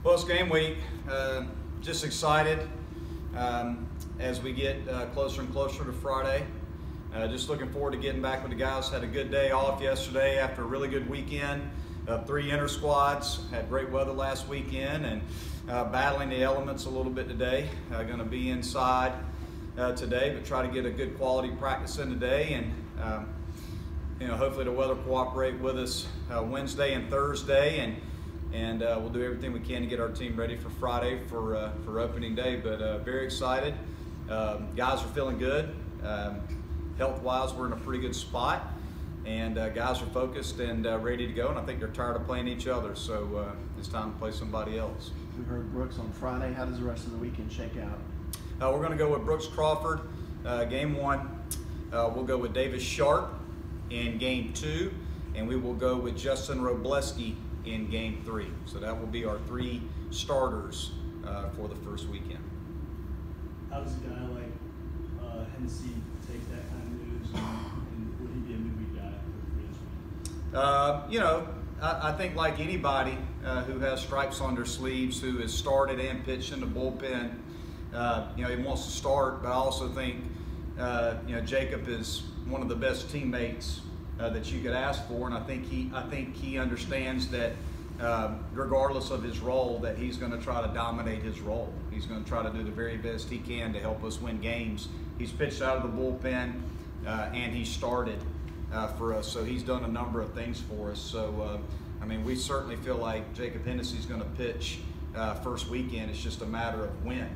Well, it's game week. Just excited as we get closer and closer to Friday. Just looking forward to getting back with the guys. Had a good day off yesterday after a really good weekend. 3 inter squads. Had great weather last weekend and battling the elements a little bit today. Going to be inside today, but try to get a good quality practice in today, and hopefully the weather cooperate with us Wednesday and Thursday, and we'll do everything we can to get our team ready for Friday for opening day. But very excited. Guys are feeling good. Health-wise, we're in a pretty good spot, and guys are focused and ready to go, and I think they're tired of playing each other, so it's time to play somebody else. We heard Brooks on Friday. How does the rest of the weekend shake out? We're going to go with Brooks Crawford, game 1. We'll go with Davis Sharp in game 2, and we will go with Justin Robleski in game 3. So that will be our 3 starters for the first weekend. How does a guy like Hennessy take that kind of news, and would he be a movie guy for this week? I think like anybody who has stripes on their sleeves, who has started and pitched in the bullpen, he wants to start. But I also think, Jacob is one of the best teammates that you could ask for, and I think he understands that regardless of his role, that he's going to try to dominate his role. He's going to try to do the very best he can to help us win games. He's pitched out of the bullpen and he started for us, so he's done a number of things for us. So we certainly feel like Jacob Hennessy's going to pitch first weekend. It's just a matter of when.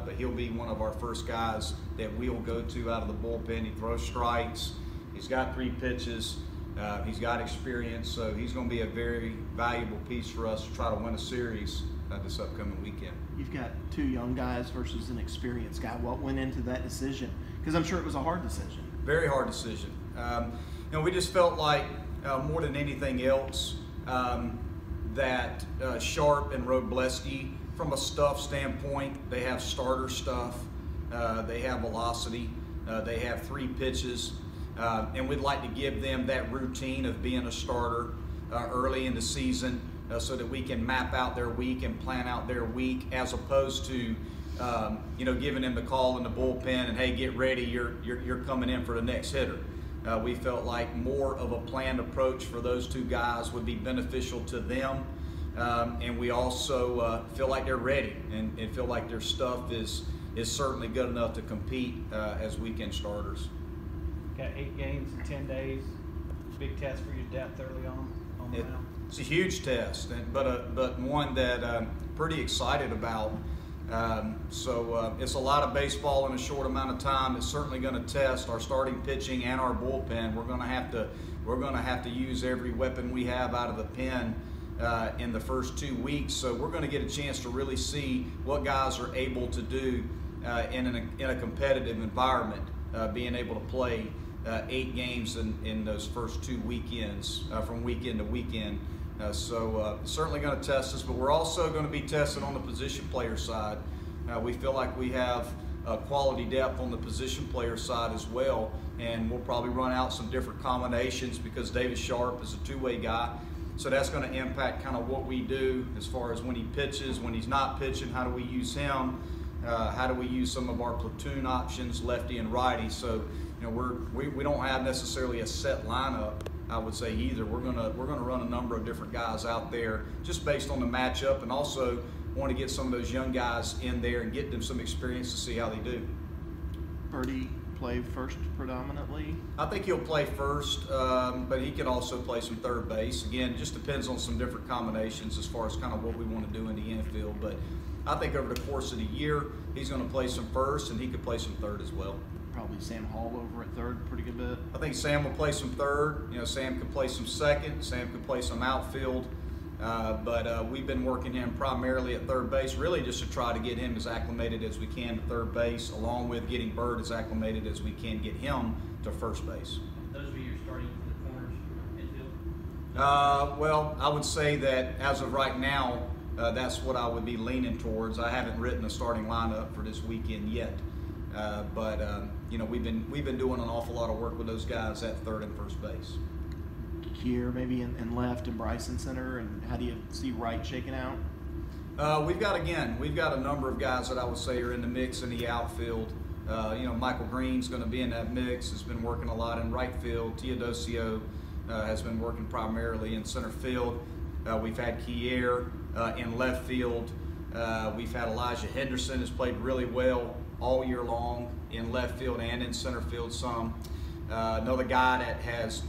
But he'll be one of our first guys that we'll go to out of the bullpen. He throws strikes. He's got 3 pitches. He's got experience, so he's going to be a very valuable piece for us to try to win a series this upcoming weekend. You've got 2 young guys versus an experienced guy. What went into that decision? Because I'm sure it was a hard decision. Very hard decision. We just felt like more than anything else that Sharp and Robleski, from a stuff standpoint, they have starter stuff, they have velocity, they have 3 pitches, and we'd like to give them that routine of being a starter early in the season so that we can map out their week and plan out their week, as opposed to giving them the call in the bullpen and, hey, get ready, you're coming in for the next hitter. We felt like more of a planned approach for those 2 guys would be beneficial to them. And we also feel like they're ready and feel like their stuff is certainly good enough to compete as weekend starters. Got 8 games in 10 days. Big test for your depth early on the mound. It's a huge test, but one that I'm pretty excited about. It's a lot of baseball in a short amount of time. It's certainly going to test our starting pitching and our bullpen. We're going to have to use every weapon we have out of the pen in the first 2 weeks. So we're going to get a chance to really see what guys are able to do in a competitive environment, being able to play 8 games in those first 2 weekends, from weekend to weekend. Certainly going to test us, but we're also going to be tested on the position player side. We feel like we have quality depth on the position player side as well, and we'll probably run out some different combinations because Davis Sharp is a 2-way guy. So that's going to impact kind of what we do as far as when he pitches, when he's not pitching, how do we use him, how do we use some of our platoon options, lefty and righty. So we don't have necessarily a set lineup, I would say, either. We're gonna run a number of different guys out there just based on the matchup, and also want to get some of those young guys in there and get them some experience to see how they do. Birdie play first predominantly? I think he'll play first, but he could also play some third base. Again, it just depends on some different combinations as far as kind of what we want to do in the infield. But I think over the course of the year, he's going to play some first, and he could play some third as well. Probably Sam Hall over at third pretty good bit. I think Sam will play some third. Sam could play some second. Sam could play some outfield. But we've been working him primarily at third base, really just to try to get him as acclimated as we can to third base, along with getting Bird as acclimated as we can get him to first base. Those are your starting for the corners infield? Well, I would say that as of right now, that's what I would be leaning towards. I haven't written a starting lineup for this weekend yet. But we've been doing an awful lot of work with those guys at third and first base. Kier maybe in left and Bryson center, and how do you see right shaking out? We've got a number of guys that I would say are in the mix in the outfield. Michael Green's going to be in that mix. Has been working a lot in right field. Teodosio has been working primarily in center field. We've had Kier in left field. We've had Elijah Henderson, has played really well all year long in left field and in center field some. Another guy that has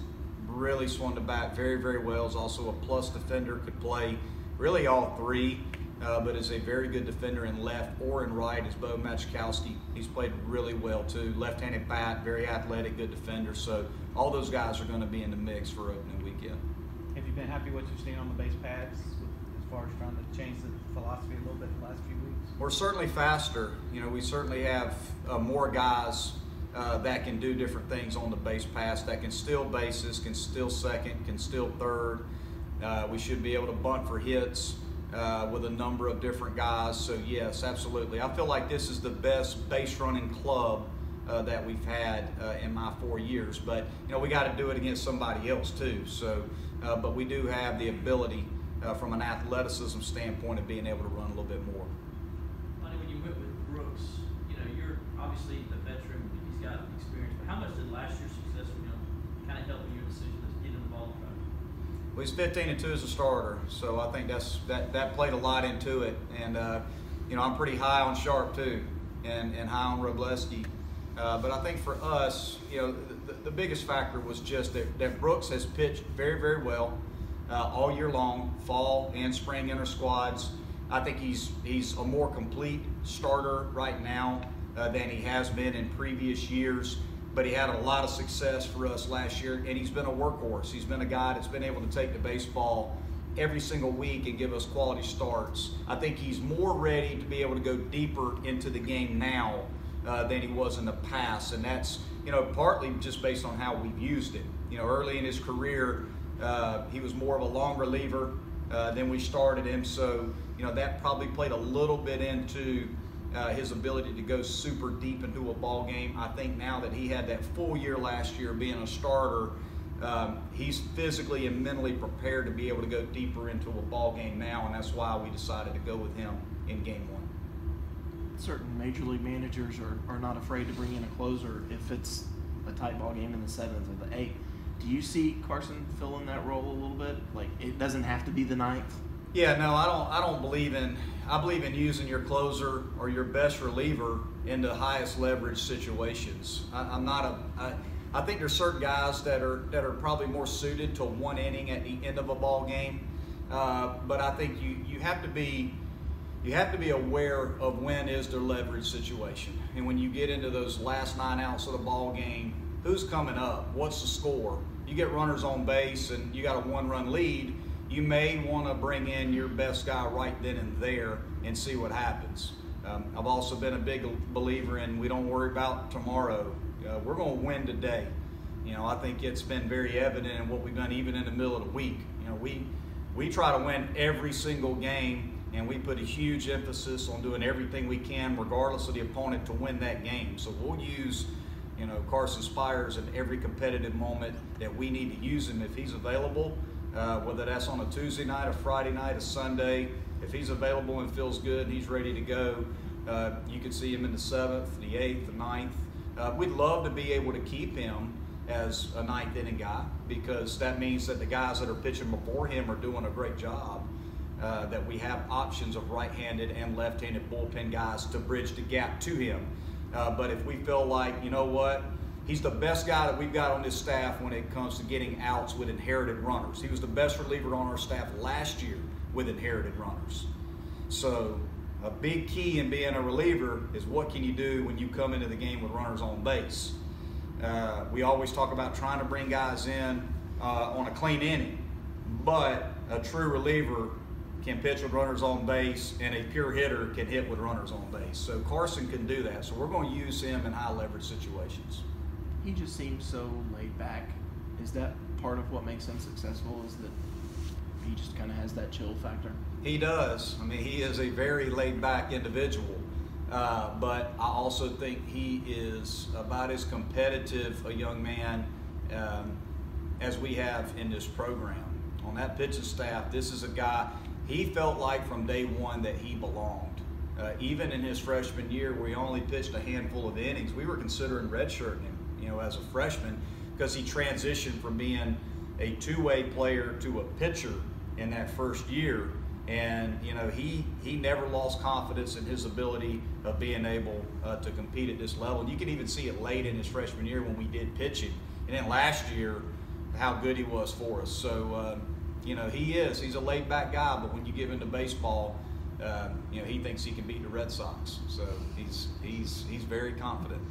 really swung the bat very, very well, is also a plus defender, could play really all three, but is a very good defender in left or in right, is Bo Machkowski. He's played really well too. Left-handed bat, very athletic, good defender. So all those guys are going to be in the mix for opening weekend. Have you been happy with what you've seen on the base paths as far as trying to change the philosophy a little bit the last few weeks? We're certainly faster. We certainly have more guys that can do different things on the base pass, that can steal bases, can steal second, can steal third. We should be able to bunt for hits with a number of different guys. So yes, absolutely. I feel like this is the best base running club that we've had in my 4 years. But we got to do it against somebody else too. So, but we do have the ability from an athleticism standpoint of being able to run a little bit more. Monty, when you went with Brooks, you're obviously the veteran. He's got experience. But how much did last year's success from him kind of help in your decision to get involved? Well, he's 15-2 as a starter, so I think that played a lot into it. And I'm pretty high on Sharp too, and high on Robleski. But I think for us, the biggest factor was just that Brooks has pitched very, very well all year long, fall and spring inter squads. I think he's a more complete starter right now than he has been in previous years. But he had a lot of success for us last year, and he's been a workhorse. He's been a guy that's been able to take the baseball every single week and give us quality starts. I think he's more ready to be able to go deeper into the game now than he was in the past, and that's partly just based on how we've used him. Early in his career, he was more of a long reliever than we started him, so that probably played a little bit into his ability to go super deep into a ball game. I think now that he had that full year last year being a starter, he's physically and mentally prepared to be able to go deeper into a ball game now, and that's why we decided to go with him in game one. Certain major league managers are not afraid to bring in a closer if it's a tight ball game in the 7th or the 8th. Do you see Carson filling that role a little bit? Like, it doesn't have to be the 9th? Yeah, no, I don't believe in. I believe in using your closer or your best reliever in the highest leverage situations. I think there's certain guys that are probably more suited to one inning at the end of a ball game, but I think you have to be aware of when is their leverage situation, and when you get into those last 9 outs of the ball game, who's coming up? What's the score? You get runners on base and you got a 1-run lead. You may want to bring in your best guy right then and there and see what happens. I've also been a big believer in we don't worry about tomorrow. We're going to win today. I think it's been very evident in what we've done even in the middle of the week. We try to win every single game, and we put a huge emphasis on doing everything we can regardless of the opponent to win that game. So we'll use Carson Spires in every competitive moment that we need to use him if he's available. Whether that's on a Tuesday night, a Friday night, a Sunday, if he's available and feels good and he's ready to go, you could see him in the 7th, the 8th, the 9th. We'd love to be able to keep him as a 9th inning guy, because that means that the guys that are pitching before him are doing a great job, that we have options of right-handed and left-handed bullpen guys to bridge the gap to him. But if we feel like, he's the best guy that we've got on this staff when it comes to getting outs with inherited runners. He was the best reliever on our staff last year with inherited runners. So a big key in being a reliever is what can you do when you come into the game with runners on base. We always talk about trying to bring guys in on a clean inning, but a true reliever can pitch with runners on base, and a pure hitter can hit with runners on base. So Carson can do that. So we're going to use him in high leverage situations. He just seems so laid back. Is that part of what makes him successful, is that he just kind of has that chill factor? He does. He is a very laid back individual, but I also think he is about as competitive a young man as we have in this program. On that pitching staff, this is a guy, he felt like from day one that he belonged. Even in his freshman year, where he only pitched a handful of innings, we were considering redshirting him, you know, as a freshman, because he transitioned from being a two-way player to a pitcher in that first year. And you know, he never lost confidence in his ability of being able to compete at this level. And you can even see it late in his freshman year when we did pitch him, and then last year how good he was for us. So you know, he's a laid-back guy, but when you give him to baseball, you know, he thinks he can beat the Red Sox. So he's very confident.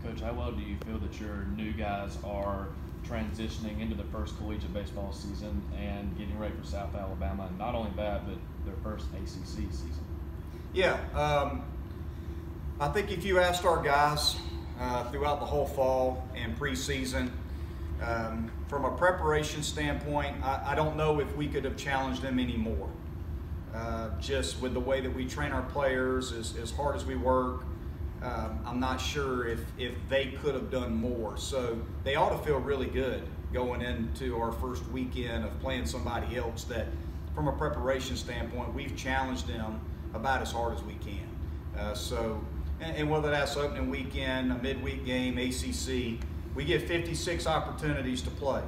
Coach, how well do you feel that your new guys are transitioning into the first collegiate baseball season and getting ready for South Alabama? And not only that, but their first ACC season. Yeah, I think if you asked our guys throughout the whole fall and preseason, from a preparation standpoint, I don't know if we could have challenged them any more. Just with the way that we train our players, as hard as we work, I'm not sure if they could have done more. So they ought to feel really good going into our first weekend of playing somebody else that, from a preparation standpoint, we've challenged them about as hard as we can. And whether that's opening weekend, a midweek game, ACC, we get 56 opportunities to play.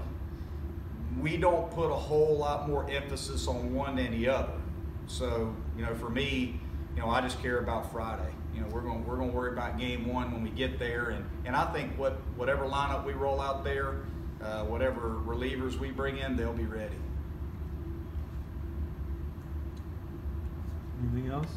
We don't put a whole lot more emphasis on one than the other. So, you know, for me, you know, I just care about Friday. You know, we're going to worry about game one when we get there, and I think whatever lineup we roll out there, whatever relievers we bring in, they'll be ready. Anything else?